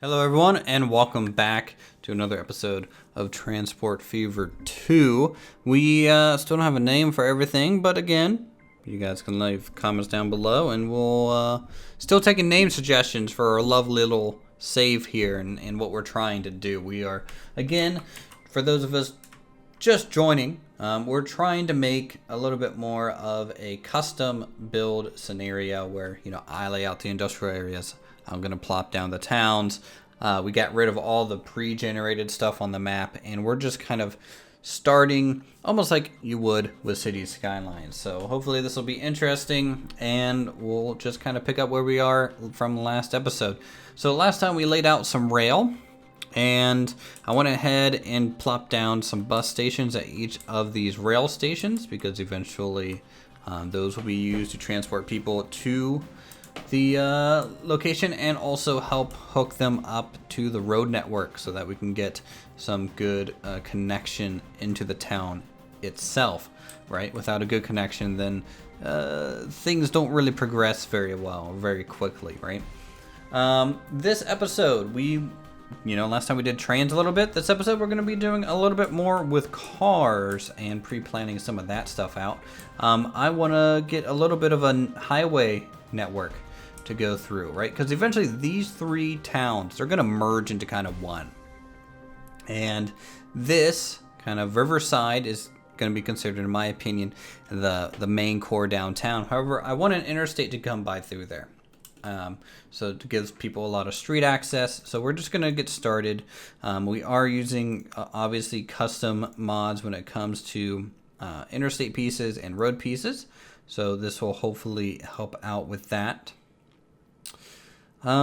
Hello, everyone, and welcome back to another episode of Transport Fever 2. We still don't have a name for everything, but again, you guys can leave comments down below, and we'll still taking name suggestions for our lovely little save here and what we're trying to do. We are, again, for those of us just joining, we're trying to make a little bit more of a custom build scenario where, I lay out the industrial areas. I'm going to plop down the towns. We got rid of all the pre-generated stuff on the map, and we're just kind of starting almost like you would with City Skylines. So hopefully this will be interesting, and we'll just kind of pick up where we are from the last episode. So last time we laid out some rail, and I went ahead and plopped down some bus stations at each of these rail stations, because eventually those will be used to transport people to the location and also help hook them up to the road network so that we can get some good connection into the town itself, right? Without a good connection, then things don't really progress very well, very quickly, right? This episode, last time we did trains a little bit. This episode, we're going to be doing a little bit more with cars and pre-planning some of that stuff out. I want to get a little bit of a highway network to go through, right? Because eventually these three towns, they're going to merge into kind of one. And this kind of Riverside is going to be considered, in my opinion, the main core downtown. However, I want an interstate to come by through there. So it gives people a lot of street access. So we're just going to get started. We are using, obviously, custom mods when it comes to interstate pieces and road pieces. So this will hopefully help out with that. What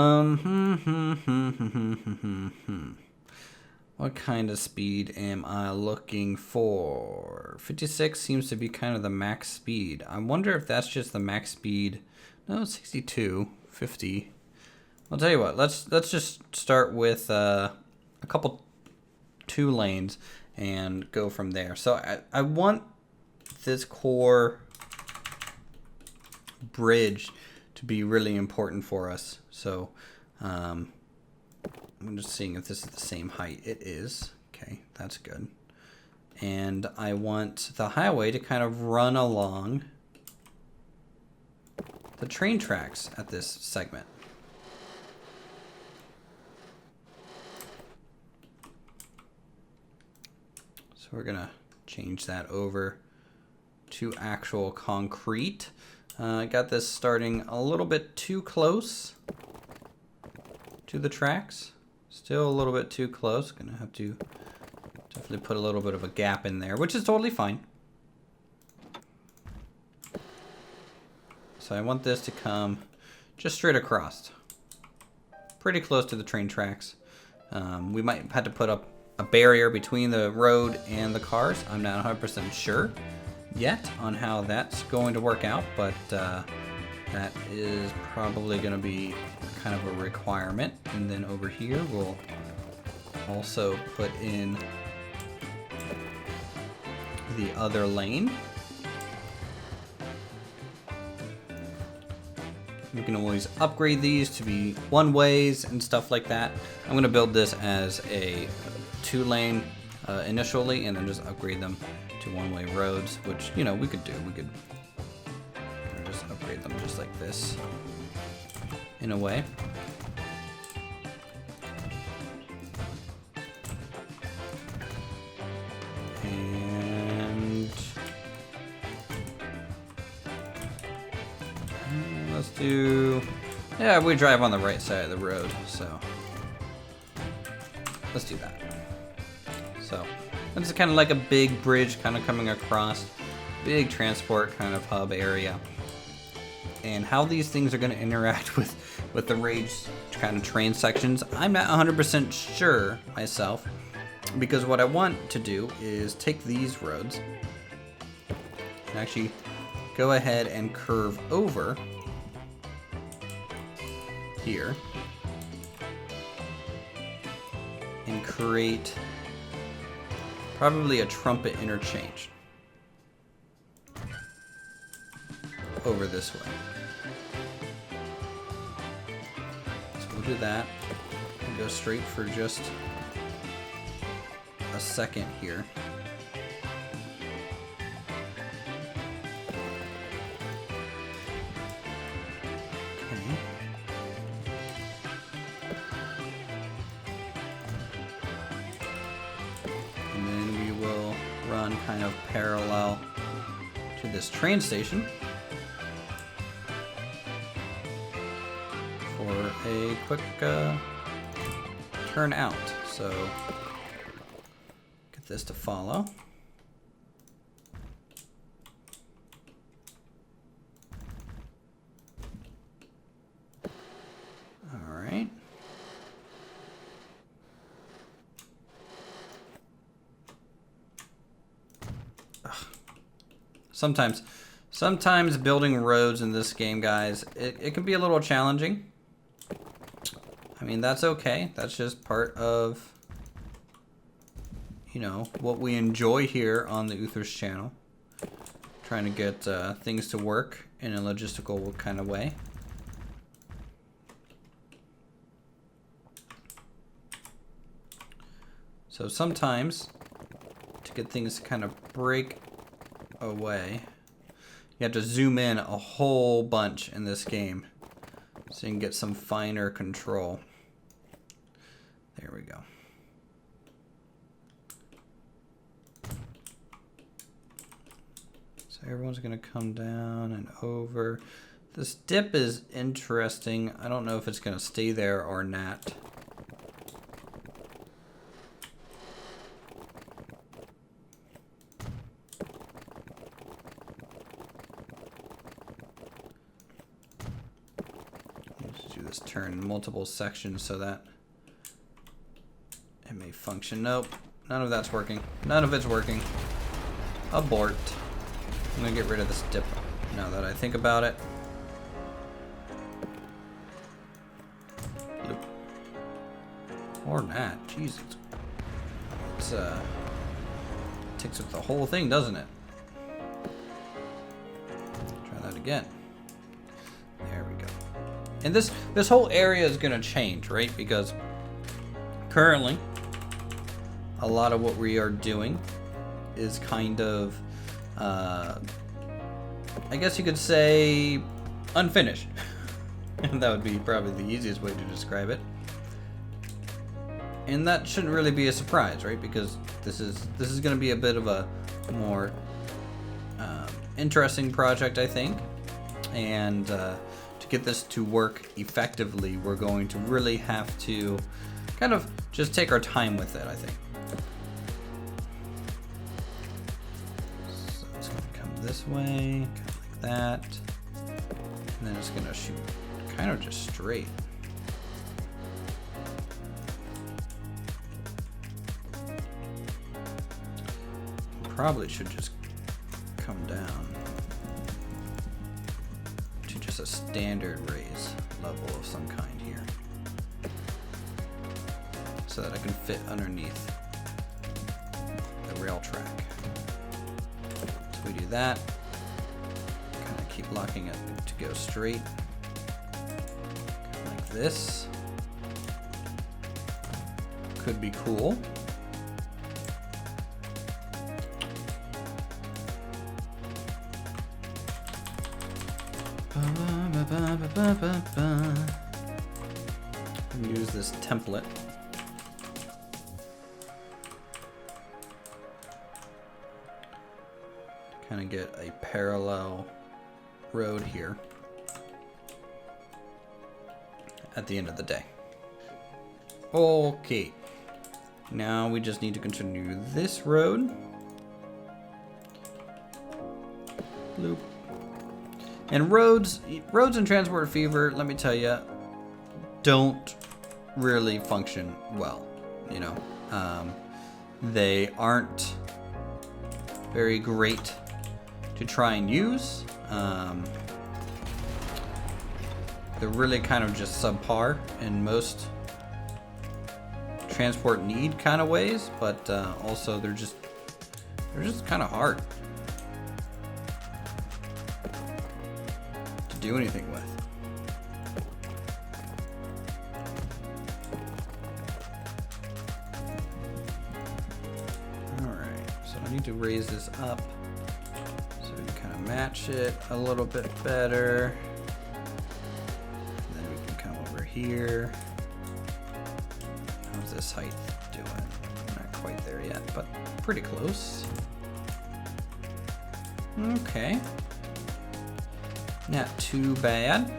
kind of speed am I looking for? 56 seems to be kind of the max speed. I wonder if that's just the max speed. No, 62, 50. I'll tell you what, let's just start with a couple 2 lanes and go from there. So I want this core bridge to be really important for us. So I'm just seeing if this is the same height. It is. Okay, that's good. And I want the highway to kind of run along the train tracks at this segment. So we're gonna change that over to actual concrete. I got this starting a little bit too close to the tracks. Still a little bit too close. Gonna have to definitely put a little bit of a gap in there, which is totally fine. So I want this to come just straight across. Pretty close to the train tracks. We might have to put up a barrier between the road and the cars. I'm not 100% sure yet on how that's going to work out, but that is probably going to be kind of a requirement. And then over here we'll also put in the other lane. You can always upgrade these to be one ways and stuff like that. I'm going to build this as a 2-lane initially, and then just upgrade them to 1-way roads, which, we could do. We could just upgrade them just like this in a way. And let's do, we drive on the right side of the road, so let's do that. So this is kind of like a big bridge kind of coming across, big transport kind of hub area. And how these things are going to interact with the rage kind of train sections, I'm not 100% sure myself, because what I want to do is take these roads and actually go ahead and curve over here and create probably a trumpet interchange over this way. So we'll do that. Go straight for just a second here. Okay. And then we will run kind of parallel to this train station for a quick turn out. So get this to follow. All right. Sometimes building roads in this game, guys, it can be a little challenging. I mean, that's okay. That's just part of, you know, what we enjoy here on the Uthris channel. Trying to get things to work in a logistical kind of way. So sometimes, to get things to kind of break away, you have to zoom in a whole bunch in this game so you can get some finer control. There we go. So everyone's gonna come down and over. This dip is interesting. I don't know if it's gonna stay there or not. Let's do this turn in multiple sections so that it may function. Nope, none of that's working. None of it's working. Abort. I'm gonna get rid of this dip now that I think about it. Bloop. Or not. Jesus. It's takes up the whole thing, doesn't it? Try that again. There we go. And this whole area is gonna change, right? Because currently, a lot of what we are doing is kind of, I guess you could say, unfinished. And that would be probably the easiest way to describe it. And that shouldn't really be a surprise, right? Because this is going to be a bit of a more interesting project, I think. And to get this to work effectively, we're going to really have to kind of just take our time with it, I think. So it's going to come this way, kind of like that. And then it's going to shoot kind of just straight. Probably should just come down to just a standard raise level of some kind here, so that I can fit underneath the rail track. So we do that, kind of keep locking it to go straight, like this. Could be cool. Use this template. Kind of get a parallel road here at the end of the day. Okay, now we just need to continue this road. Bloop. And roads in Transport Fever, let me tell you, don't really function well. You know, they aren't very great to try and use. They're really kind of just subpar in most transport need kind of ways, but also they're just kind of hard to do anything with. need to raise this up so we can kind of match it a little bit better. And then we can come over here. How's this height doing? Not quite there yet, but pretty close. Okay. Not too bad.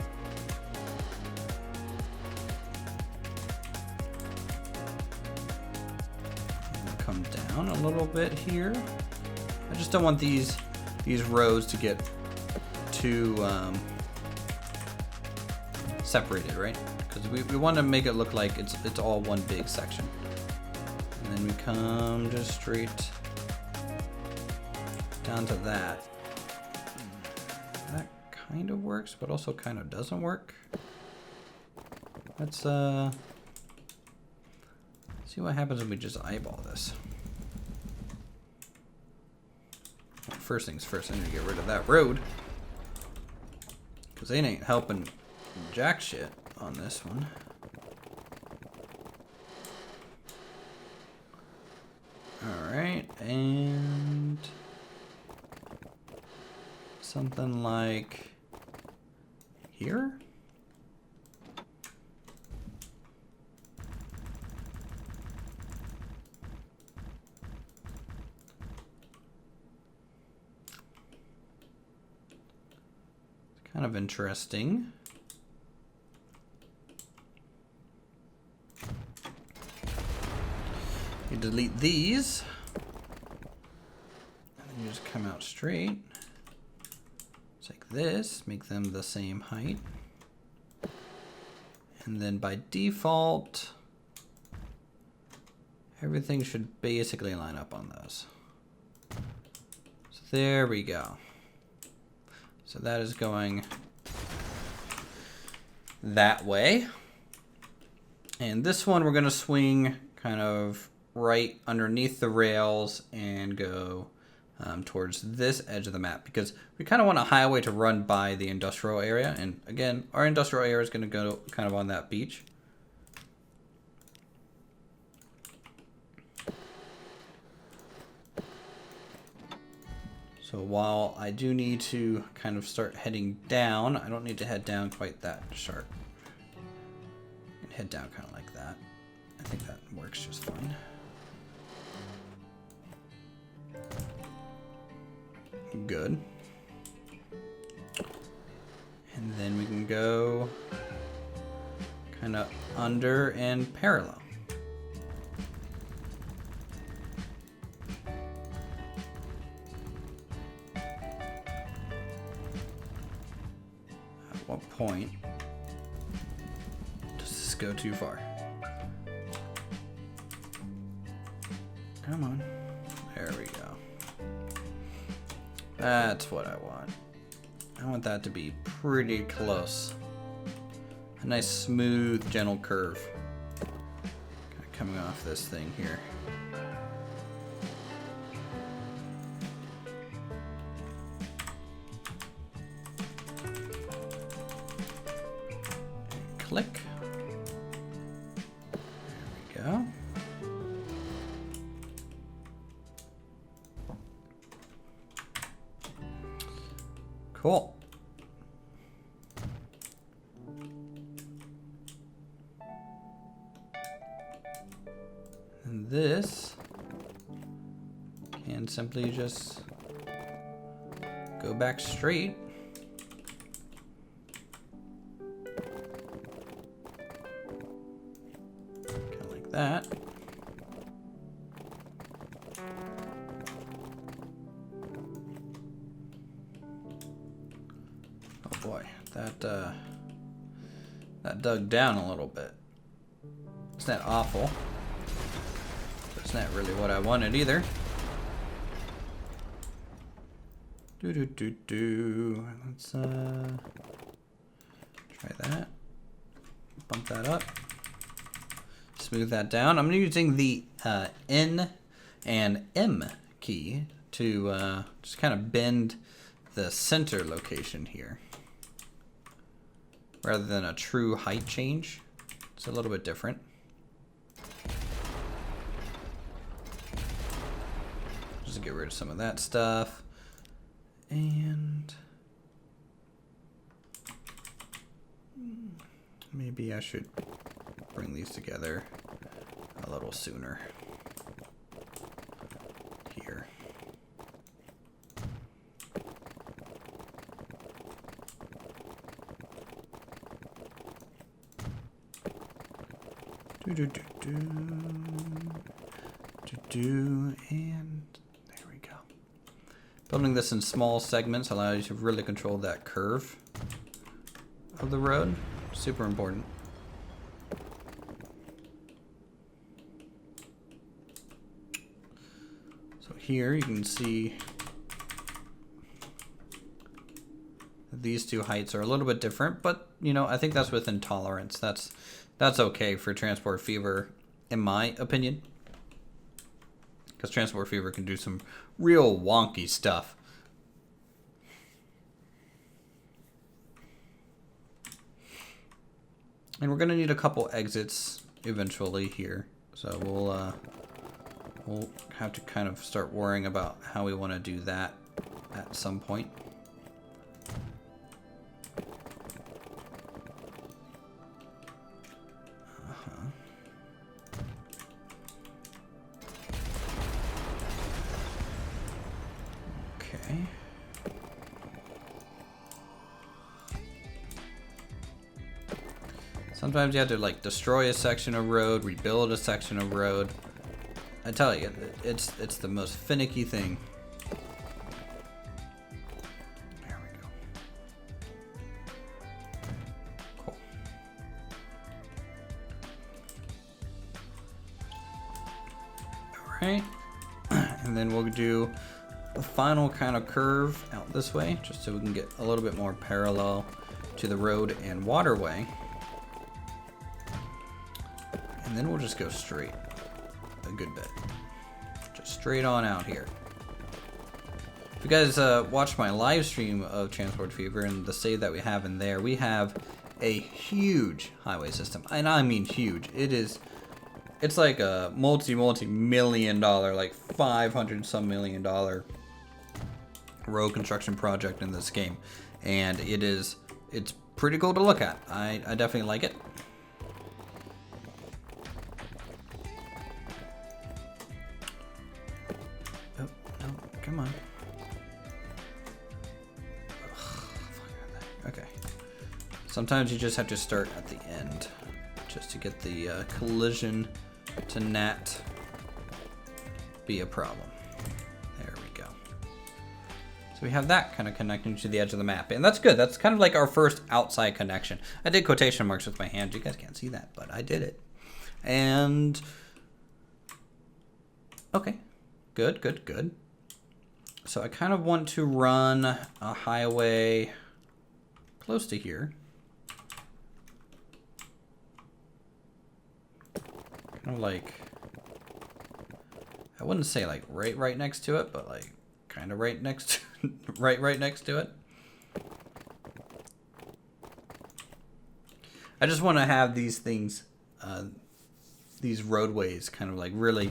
Come down a little bit here. I just don't want these rows to get too separated, right? Because we want to make it look like it's all one big section. And then we come just straight down to that. That kind of works, but also kind of doesn't work. Let's see what happens if we just eyeball this. Well, first things first, I need to get rid of that road, because they ain't helping jack shit on this one. Alright, and something like here? Kind of interesting. You delete these, and then you just come out straight. Take this, make them the same height, and then by default, everything should basically line up on those. So there we go. So that is going that way. And this one we're going to swing kind of right underneath the rails and go towards this edge of the map, because we kind of want a highway to run by the industrial area. And again, our industrial area is going to go kind of on that beach. So while I do need to kind of start heading down, I don't need to head down quite that sharp. And head down kind of like that. I think that works just fine. Good. And then we can go kind of under and parallel. What point does this go too far? Come on. There we go. That's what I want. I want that to be pretty close. A nice, smooth, gentle curve. Kind of coming off this thing here. Click. There we go. Cool. And this can simply just go back straight. That. Oh boy, that dug down a little bit. It's not awful, but it's not really what I wanted either. Let's try that. Bump that up. Smooth that down. I'm using the N and M key to just kind of bend the center location here, rather than a true height change. It's a little bit different. Just to get rid of some of that stuff. And maybe I should bring these together a little sooner here. And there we go. Building this in small segments allows you to really control that curve of the road. Super important. So here you can see these two heights are a little bit different, but you know, I think that's within tolerance. That's okay for Transport Fever, in my opinion. Because Transport Fever can do some real wonky stuff. And we're gonna need a couple exits eventually here. So we'll have to kind of start worrying about how we want to do that at some point. Okay. Sometimes you have to like destroy a section of road, rebuild a section of road. I tell you, it's the most finicky thing. There we go. Cool. All right, and then we'll do a final kind of curve out this way, just so we can get a little bit more parallel to the road and waterway. And then we'll just go straight a good bit. Just straight on out here. If you guys watch my live stream of Transport Fever and the save that we have in there, we have a huge highway system. And I mean huge. It's like a multi-million dollar, like 500 some million dollar road construction project in this game. And it's pretty cool to look at. I definitely like it. Come on. Okay. Sometimes you just have to start at the end just to get the collision to not be a problem. There we go. So we have that kind of connecting to the edge of the map. And that's good. That's kind of like our first outside connection. I did quotation marks with my hand. You guys can't see that, but I did it. And okay. Good, good, good. So I kind of want to run a highway close to here. Kind of like, I wouldn't say like right next to it, but like kind of right next to, right next to it. I just want to have these things, these roadways kind of like really,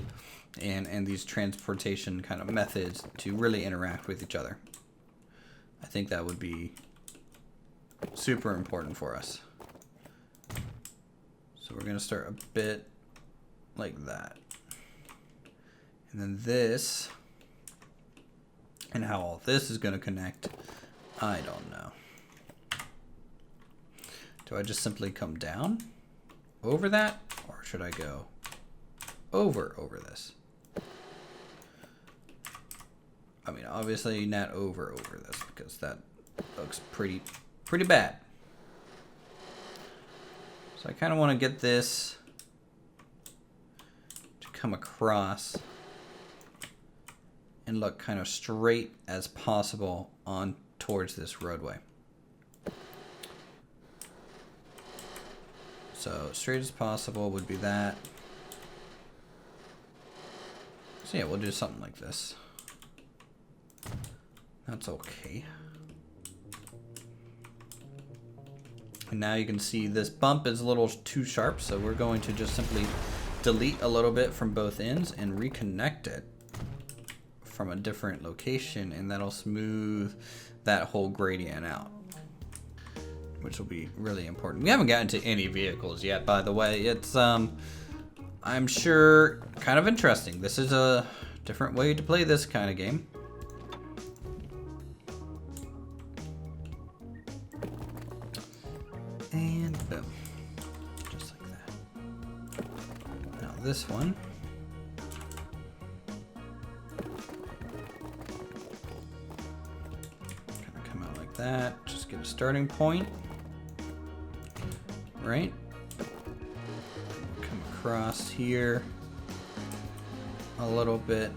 and these transportation kind of methods to really interact with each other. I think that would be super important for us. So we're going to start a bit like that. And then this, and how all this is going to connect, I don't know. Do I just simply come down over that, or should I go over this? I mean, obviously not over this, because that looks pretty bad. So I kind of want to get this to come across and look kind of straight as possible on towards this roadway. So straight as possible would be that. So yeah, we'll do something like this. That's okay. And now you can see this bump is a little too sharp, so we're going to just simply delete a little bit from both ends and reconnect it from a different location, and that'll smooth that whole gradient out, which will be really important. We haven't gotten to any vehicles yet, by the way. It's I'm sure kind of interesting. This is a different way to play this kind of game. And boom, just like that. Now this one, kind of come out like that. Just get a starting point, right? Come across here a little bit.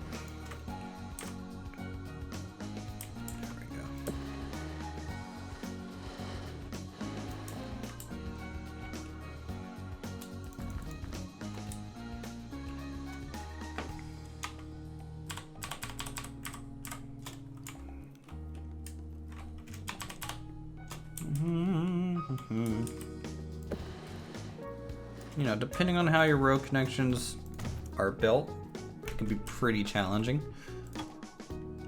You know, depending on how your road connections are built, it can be pretty challenging.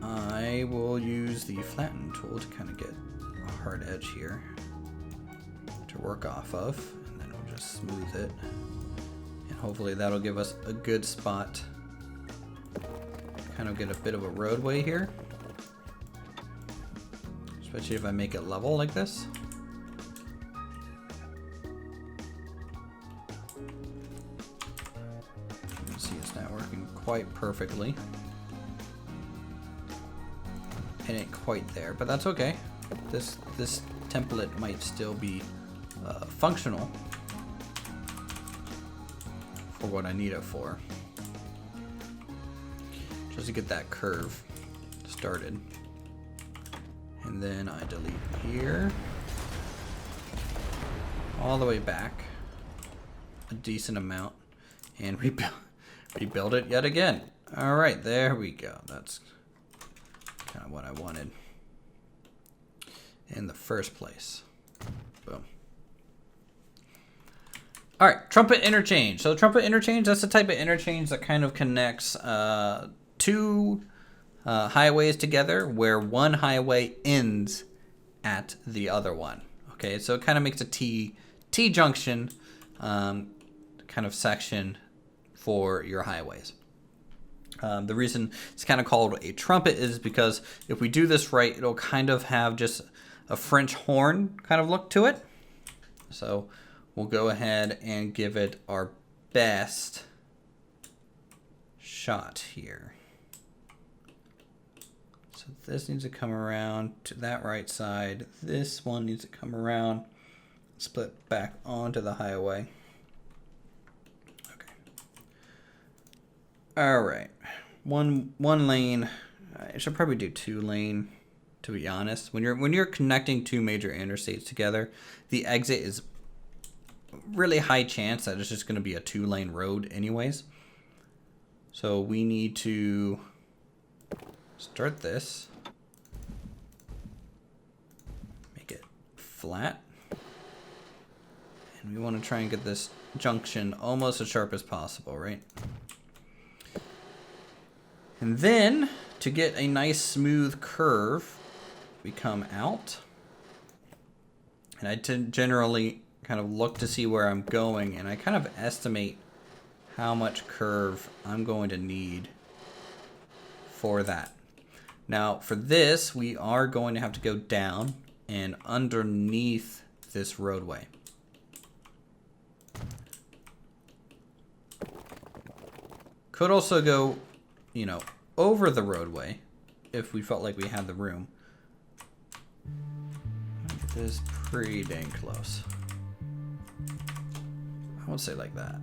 I will use the flatten tool to kind of get a hard edge here to work off of, and then we'll just smooth it. And hopefully that'll give us a good spot. Kind of get a bit of a roadway here, especially if I make it level like this. Quite perfectly. It ain't quite there, but that's okay. This template might still be functional for what I need it for. Just to get that curve started. And then I delete here. All the way back. A decent amount. And rebuild it yet again. All right, there we go. That's kind of what I wanted in the first place. Boom. All right, trumpet interchange. So trumpet interchange, that's the type of interchange that kind of connects two highways together where one highway ends at the other one. Okay, so it kind of makes a T-junction kind of section for your highways. The reason it's kind of called a trumpet is because if we do this right, it'll kind of have just a French horn kind of look to it. So we'll go ahead and give it our best shot here. So this needs to come around to that right side. This one needs to come around, split back onto the highway. All right, one lane. I should probably do 2 lane, to be honest. When you're connecting 2 major interstates together, the exit is really high chance that it's just going to be a 2-lane road anyways. So we need to start this, make it flat, and we want to try and get this junction almost as sharp as possible, right? And then, to get a nice smooth curve, we come out. And I generally kind of look to see where I'm going, and I kind of estimate how much curve I'm going to need for that. Now, for this, we are going to have to go down and underneath this roadway. Could also go, you know, over the roadway if we felt like we had the room. Get this pretty dang close. I won't say like that.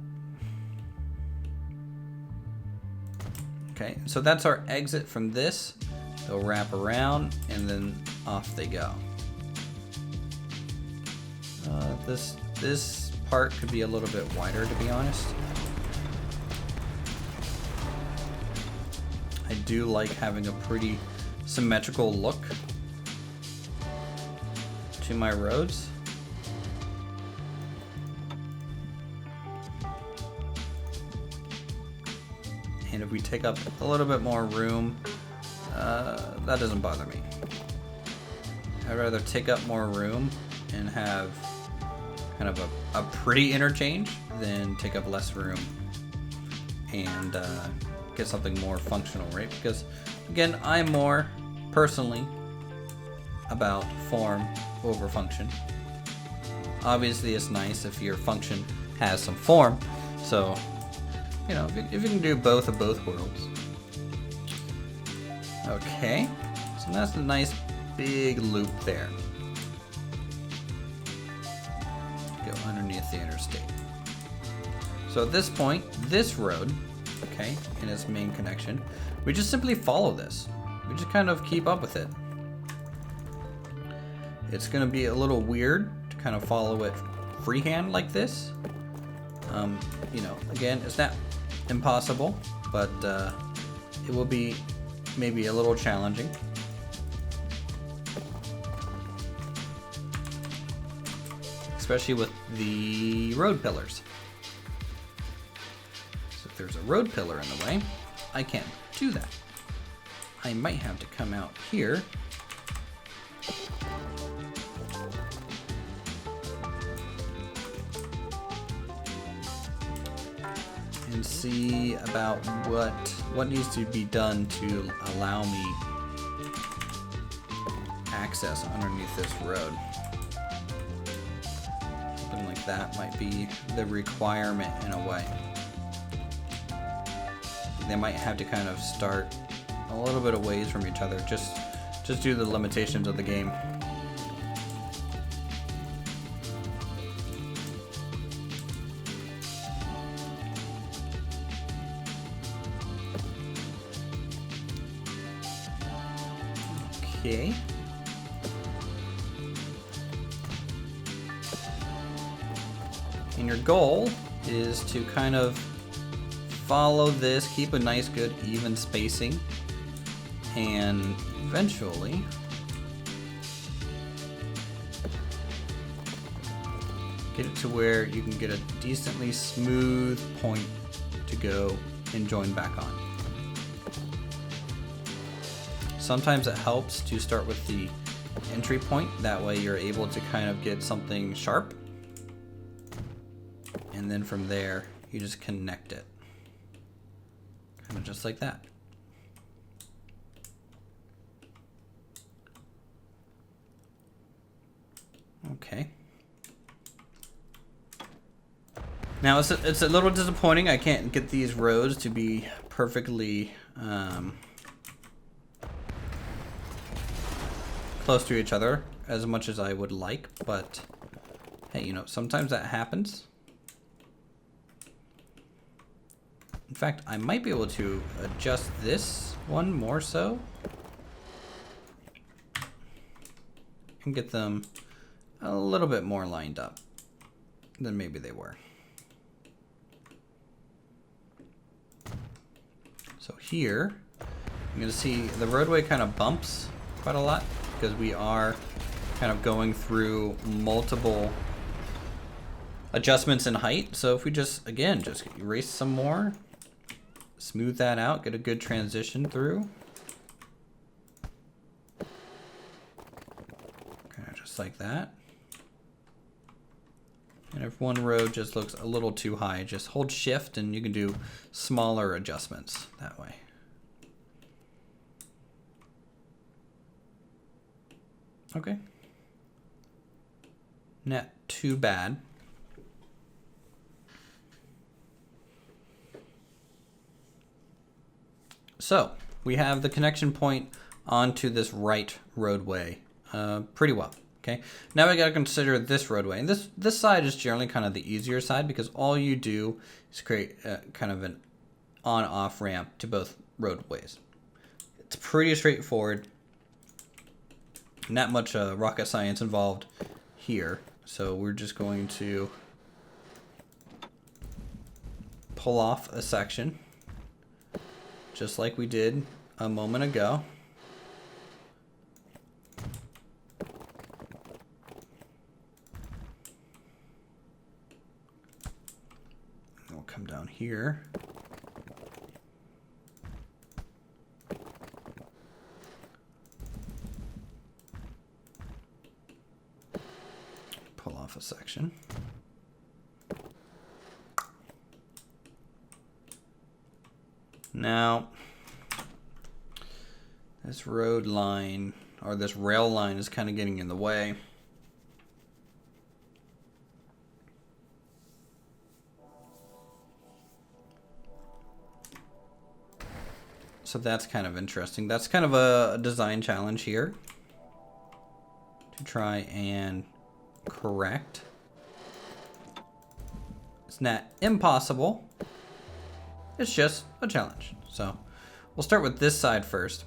Okay, so that's our exit from this. They'll wrap around and then off they go. This part could be a little bit wider, to be honest. I do like having a pretty symmetrical look to my roads. And if we take up a little bit more room that doesn't bother me. I'd rather take up more room and have kind of a pretty interchange than take up less room and get something more functional, right? Because again, I'm more personally about form over function. Obviously, it's nice if your function has some form. So, you know, if you can do both of both worlds. Okay, so that's a nice big loop there. Go underneath the interstate. So at this point, this road, okay, in its main connection, we just simply follow this. We just kind of keep up with it. It's going to be a little weird to kind of follow it freehand like this. You know, again, it's not impossible, but it will be maybe a little challenging. Especially with the road pillars. So if there's a road pillar in the way, I can't do that. I might have to come out here and see about what needs to be done to allow me access underneath this road. Something like that might be the requirement in a way. They might have to kind of start a little bit of ways from each other, just due to the limitations of the game. Okay. And your goal is to kind of follow this, keep a nice, good, even spacing, and eventually get it to where you can get a decently smooth point to go and join back on. Sometimes it helps to start with the entry point. That way you're able to kind of get something sharp. And then from there, you just connect it. Kind of just like that. Okay. Now it's a little disappointing. I can't get these roads to be perfectly close to each other as much as I would like, but hey, you know, sometimes that happens. In fact, I might be able to adjust this one more so and get them a little bit more lined up than maybe they were. So here, I'm going to see the roadway kind of bumps quite a lot because we are kind of going through multiple adjustments in height. So if we just, again, just erase some more, smooth that out, get a good transition through. Kind of just like that. And if one road just looks a little too high, just hold shift and you can do smaller adjustments that way. Okay. Not too bad. So we have the connection point onto this right roadway pretty well. Okay, now we got to consider this roadway, and this side is generally kind of the easier side because all you do is create kind of an on-off ramp to both roadways. It's pretty straightforward. Not much rocket science involved here, so we're just going to pull off a section just like we did a moment ago. We'll come down here. off a section. Now, this road line, or this rail line, is kind of getting in the way. So that's kind of interesting. That's kind of a design challenge here to try and correct. It's not impossible. It's just a challenge. So we'll start with this side first,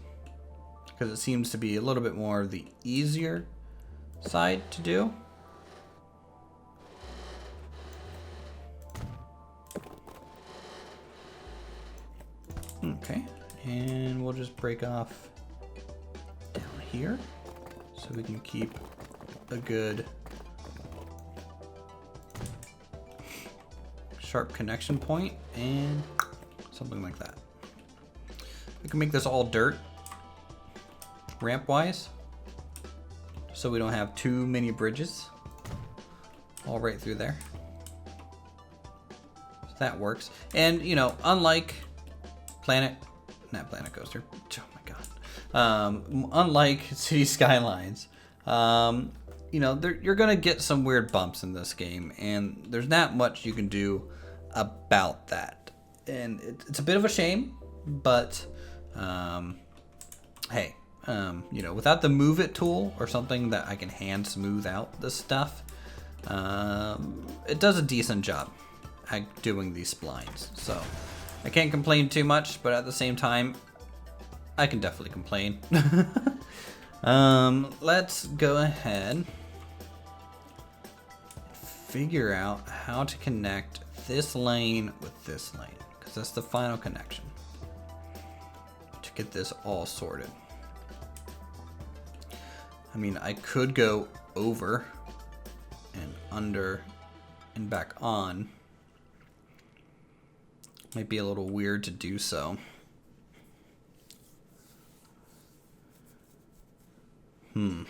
because it seems to be a little bit more the easier side to do. Okay, and we'll just break off down here so we can keep a good sharp connection point and something like that. We can make this all dirt ramp wise so we don't have too many bridges all right through there. So that works. And you know, unlike Not Planet Coaster, oh my god, unlike City Skylines, you know, you're gonna get some weird bumps in this game, and there's not much you can do about that. And it's a bit of a shame, but hey, you know, without the Move It tool or something that I can hand smooth out this stuff, it does a decent job at doing these splines. So I can't complain too much, but at the same time, I can definitely complain. Let's go ahead and figure out how to connect this lane with this lane, because that's the final connection to get this all sorted. I mean, I could go over and under and back on. Might be a little weird to do so. I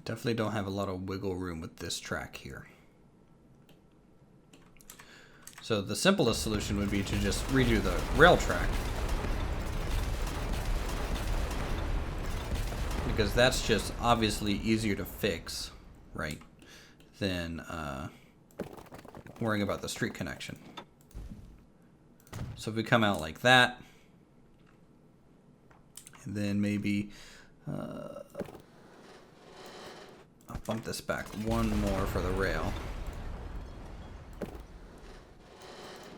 definitely don't have a lot of wiggle room with this track here. So the simplest solution would be to just redo the rail track, because that's just obviously easier to fix, right, than worrying about the street connection. So if we come out like that, and then maybe I'll bump this back one more for the rail.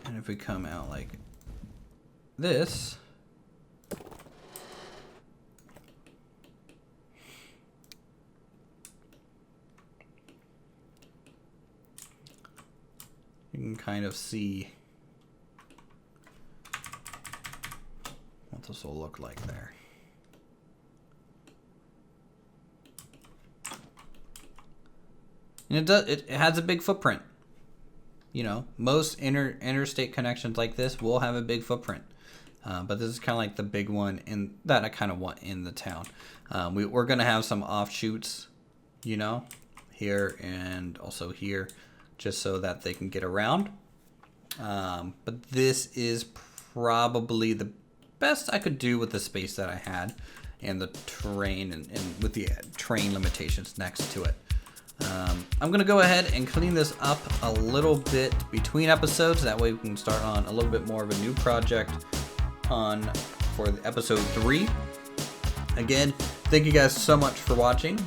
And if we come out like this, you can kind of see what this will look like there. And it has a big footprint. You know, most interstate connections like this will have a big footprint. But this is kind of like the big one that I kind of want in the town. We're going to have some offshoots, you know, here and also here, just so that they can get around. But this is probably the best I could do with the space that I had and the terrain and with the train limitations next to it. I'm going to go ahead and clean this up a little bit between episodes. That way we can start on a little bit more of a new project for episode 3. Again, thank you guys so much for watching.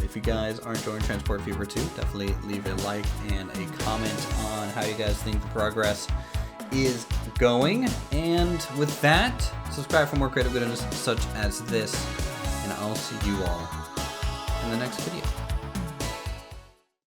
If you guys are enjoying Transport Fever 2, definitely leave a like and a comment on how you guys think the progress is going. And with that, subscribe for more creative goodness such as this, and I'll see you all in the next video.